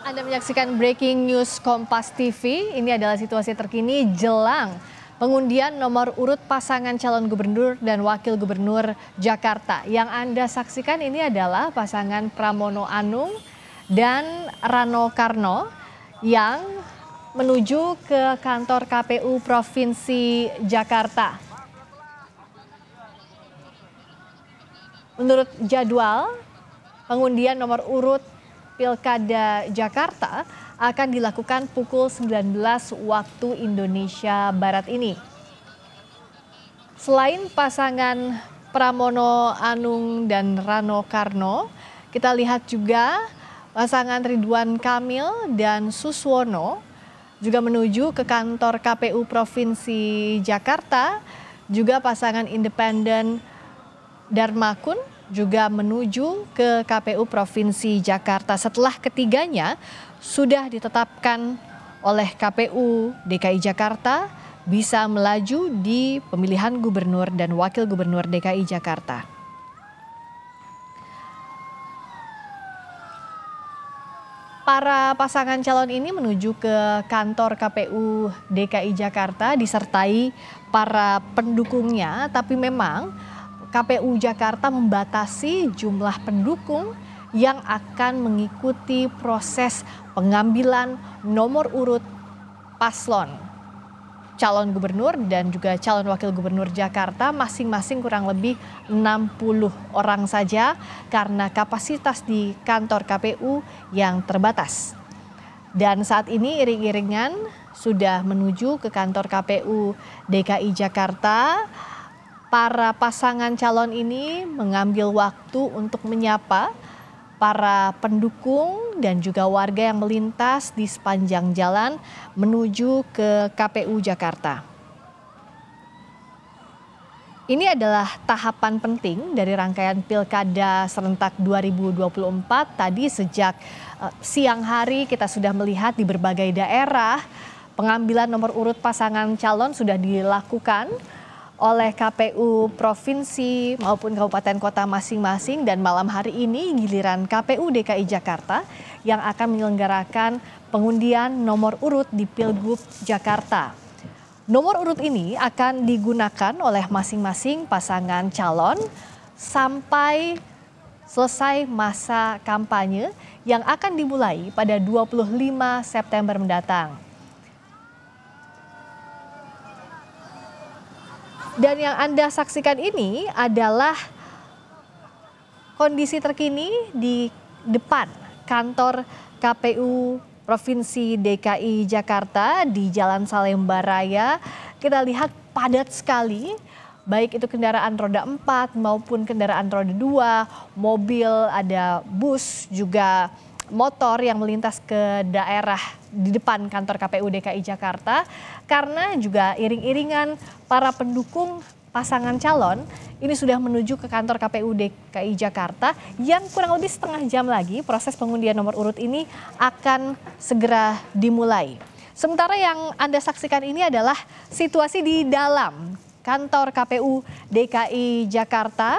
Anda menyaksikan Breaking News Kompas TV. Ini adalah situasi terkini jelang pengundian nomor urut pasangan calon gubernur dan wakil gubernur Jakarta. Yang Anda saksikan ini adalah pasangan Pramono Anung dan Rano Karno yang menuju ke kantor KPU Provinsi Jakarta. Menurut jadwal, pengundian nomor urut Pilkada Jakarta akan dilakukan pukul 19 waktu Indonesia Barat ini. Selain pasangan Pramono Anung dan Rano Karno, kita lihat juga pasangan Ridwan Kamil dan Suswono juga menuju ke kantor KPU Provinsi Jakarta, juga pasangan independen Darmakun juga menuju ke KPU Provinsi Jakarta setelah ketiganya sudah ditetapkan oleh KPU DKI Jakarta bisa melaju di pemilihan gubernur dan wakil gubernur DKI Jakarta. Para pasangan calon ini menuju ke kantor KPU DKI Jakarta disertai para pendukungnya, tapi memang KPU Jakarta membatasi jumlah pendukung yang akan mengikuti proses pengambilan nomor urut paslon calon gubernur dan juga calon wakil gubernur Jakarta, masing-masing kurang lebih 60 orang saja karena kapasitas di kantor KPU yang terbatas. Dan saat ini iring-iringan sudah menuju ke kantor KPU DKI Jakarta. Para pasangan calon ini mengambil waktu untuk menyapa para pendukung dan juga warga yang melintas di sepanjang jalan menuju ke KPU Jakarta. Ini adalah tahapan penting dari rangkaian Pilkada serentak 2024. Tadi sejak siang hari kita sudah melihat di berbagai daerah pengambilan nomor urut pasangan calon sudah dilakukan oleh KPU provinsi maupun kabupaten kota masing-masing, dan malam hari ini giliran KPU DKI Jakarta yang akan menyelenggarakan pengundian nomor urut di Pilgub Jakarta. Nomor urut ini akan digunakan oleh masing-masing pasangan calon sampai selesai masa kampanye yang akan dimulai pada 25 September mendatang. Dan yang Anda saksikan ini adalah kondisi terkini di depan kantor KPU Provinsi DKI Jakarta di Jalan Salemba Raya. Kita lihat padat sekali, baik itu kendaraan roda 4 maupun kendaraan roda 2, mobil, ada bus, juga motor yang melintas ke daerah di depan kantor KPU DKI Jakarta, karena juga iring-iringan para pendukung pasangan calon ini sudah menuju ke kantor KPU DKI Jakarta yang kurang lebih setengah jam lagi proses pengundian nomor urut ini akan segera dimulai. Sementara yang Anda saksikan ini adalah situasi di dalam kantor KPU DKI Jakarta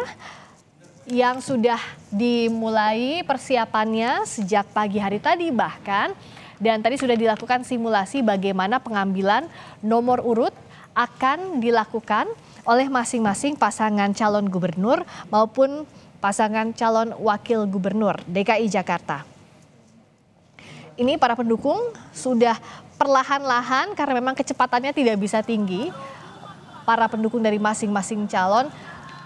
yang sudah dimulai persiapannya sejak pagi hari tadi bahkan, dan tadi sudah dilakukan simulasi bagaimana pengambilan nomor urut akan dilakukan oleh masing-masing pasangan calon gubernur maupun pasangan calon wakil gubernur DKI Jakarta. Ini para pendukung sudah perlahan-lahan karena memang kecepatannya tidak bisa tinggi, para pendukung dari masing-masing calon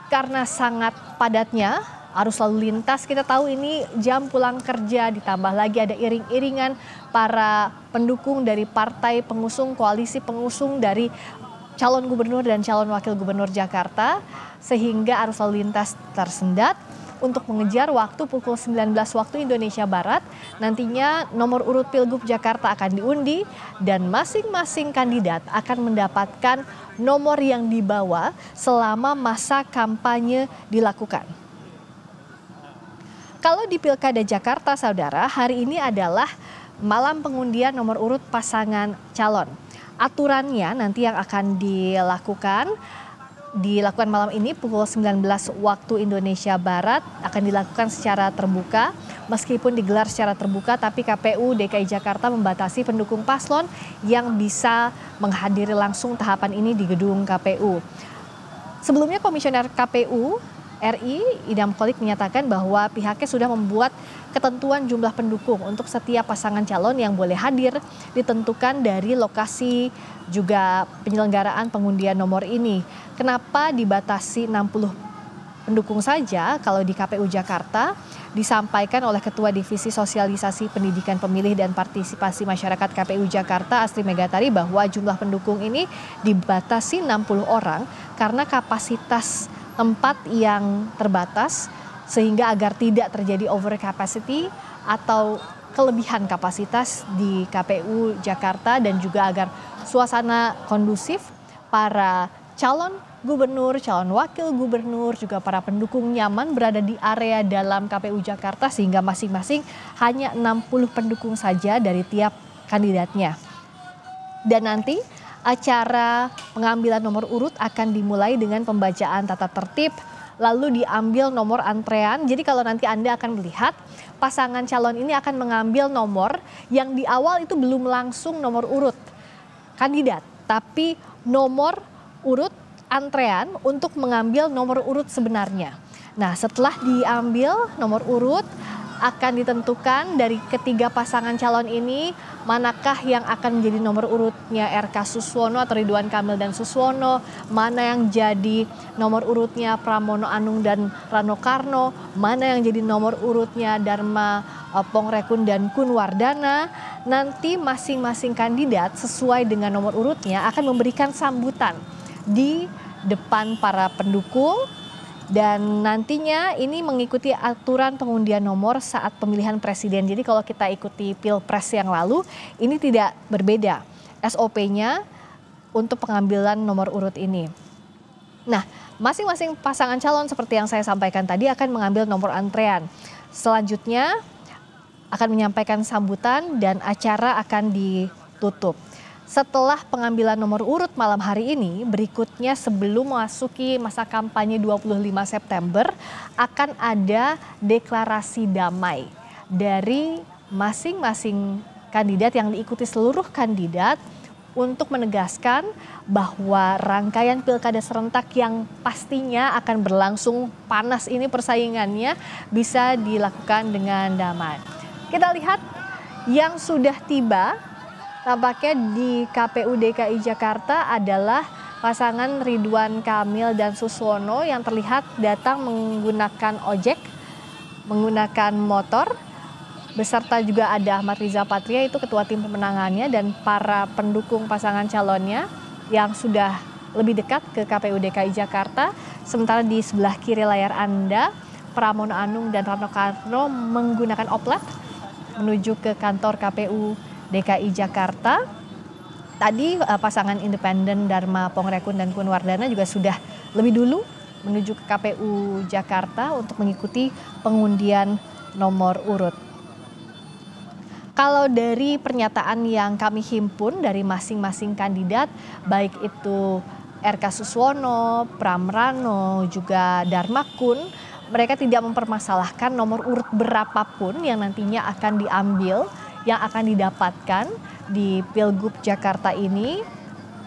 karena sangat padatnya arus lalu lintas. Kita tahu ini jam pulang kerja, ditambah lagi ada iring-iringan para pendukung dari partai pengusung, koalisi pengusung dari calon gubernur dan calon wakil gubernur Jakarta, sehingga arus lalu lintas tersendat. Untuk mengejar waktu pukul 19 waktu Indonesia Barat, nantinya nomor urut Pilgub Jakarta akan diundi dan masing-masing kandidat akan mendapatkan nomor yang dibawa selama masa kampanye dilakukan. Kalau di Pilkada Jakarta, saudara, hari ini adalah malam pengundian nomor urut pasangan calon. Aturannya nanti yang akan dilakukan dilakukan malam ini pukul 19 waktu Indonesia Barat, akan dilakukan secara terbuka. Meskipun digelar secara terbuka, tapi KPU DKI Jakarta membatasi pendukung paslon yang bisa menghadiri langsung tahapan ini di gedung KPU. Sebelumnya Komisioner KPU RI Idham Holik menyatakan bahwa pihaknya sudah membuat ketentuan jumlah pendukung untuk setiap pasangan calon yang boleh hadir ditentukan dari lokasi juga penyelenggaraan pengundian nomor ini. Kenapa dibatasi 60 pendukung saja? Kalau di KPU Jakarta disampaikan oleh Ketua Divisi Sosialisasi Pendidikan Pemilih dan Partisipasi Masyarakat KPU Jakarta Astri Megatari bahwa jumlah pendukung ini dibatasi 60 orang karena kapasitas tempat yang terbatas sehingga agar tidak terjadi over capacity atau kelebihan kapasitas di KPU Jakarta dan juga agar suasana kondusif para calon gubernur, calon wakil gubernur, juga para pendukung nyaman berada di area dalam KPU Jakarta sehingga masing-masing hanya 60 pendukung saja dari tiap kandidatnya. Dan nanti acara pengambilan nomor urut akan dimulai dengan pembacaan tata tertib, lalu diambil nomor antrean. Jadi kalau nanti Anda akan melihat pasangan calon ini akan mengambil nomor yang di awal itu belum langsung nomor urut kandidat, tapi nomor urut antrean untuk mengambil nomor urut sebenarnya. Nah, setelah diambil nomor urut akan ditentukan dari ketiga pasangan calon ini manakah yang akan menjadi nomor urutnya RK Suswono atau Ridwan Kamil dan Suswono, mana yang jadi nomor urutnya Pramono Anung dan Rano Karno, mana yang jadi nomor urutnya Dharma Pongrekun dan Kun Wardana. Nanti masing-masing kandidat sesuai dengan nomor urutnya akan memberikan sambutan di depan para pendukung. Dan nantinya ini mengikuti aturan pengundian nomor saat pemilihan presiden. Jadi kalau kita ikuti Pilpres yang lalu, ini tidak berbeda SOP-nya untuk pengambilan nomor urut ini. Nah, masing-masing pasangan calon seperti yang saya sampaikan tadi akan mengambil nomor antrean. Selanjutnya akan menyampaikan sambutan dan acara akan ditutup. Setelah pengambilan nomor urut malam hari ini, berikutnya sebelum memasuki masa kampanye 25 September akan ada deklarasi damai dari masing-masing kandidat yang diikuti seluruh kandidat untuk menegaskan bahwa rangkaian pilkada serentak yang pastinya akan berlangsung panas ini persaingannya bisa dilakukan dengan damai. Kita lihat yang sudah tiba. Tampaknya di KPU DKI Jakarta adalah pasangan Ridwan Kamil dan Suswono yang terlihat datang menggunakan ojek, menggunakan motor. Beserta juga ada Ahmad Riza Patria, itu ketua tim pemenangannya, dan para pendukung pasangan calonnya yang sudah lebih dekat ke KPU DKI Jakarta. Sementara di sebelah kiri layar Anda, Pramono Anung dan Rano Karno menggunakan oplet menuju ke kantor KPU DKI Jakarta. Tadi pasangan independen Dharma Pongrekun dan Kun Wardana juga sudah lebih dulu menuju ke KPU Jakarta untuk mengikuti pengundian nomor urut. Kalau dari pernyataan yang kami himpun dari masing-masing kandidat, baik itu RK Suswono, Pram Rano, juga Dharma Kun, mereka tidak mempermasalahkan nomor urut berapapun yang nantinya akan diambil, yang akan didapatkan di Pilgub Jakarta ini,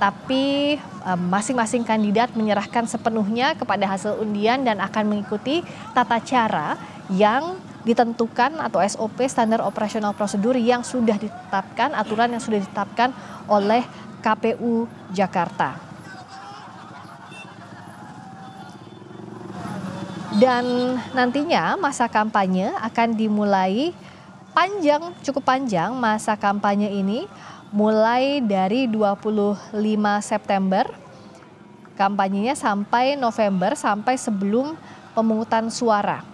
tapi masing-masing kandidat menyerahkan sepenuhnya kepada hasil undian dan akan mengikuti tata cara yang ditentukan atau SOP standar operasional prosedur yang sudah ditetapkan, aturan yang sudah ditetapkan oleh KPU Jakarta. Dan nantinya masa kampanye akan dimulai cukup panjang masa kampanye ini, mulai dari 25 September kampanyenya sampai November, sampai sebelum pemungutan suara.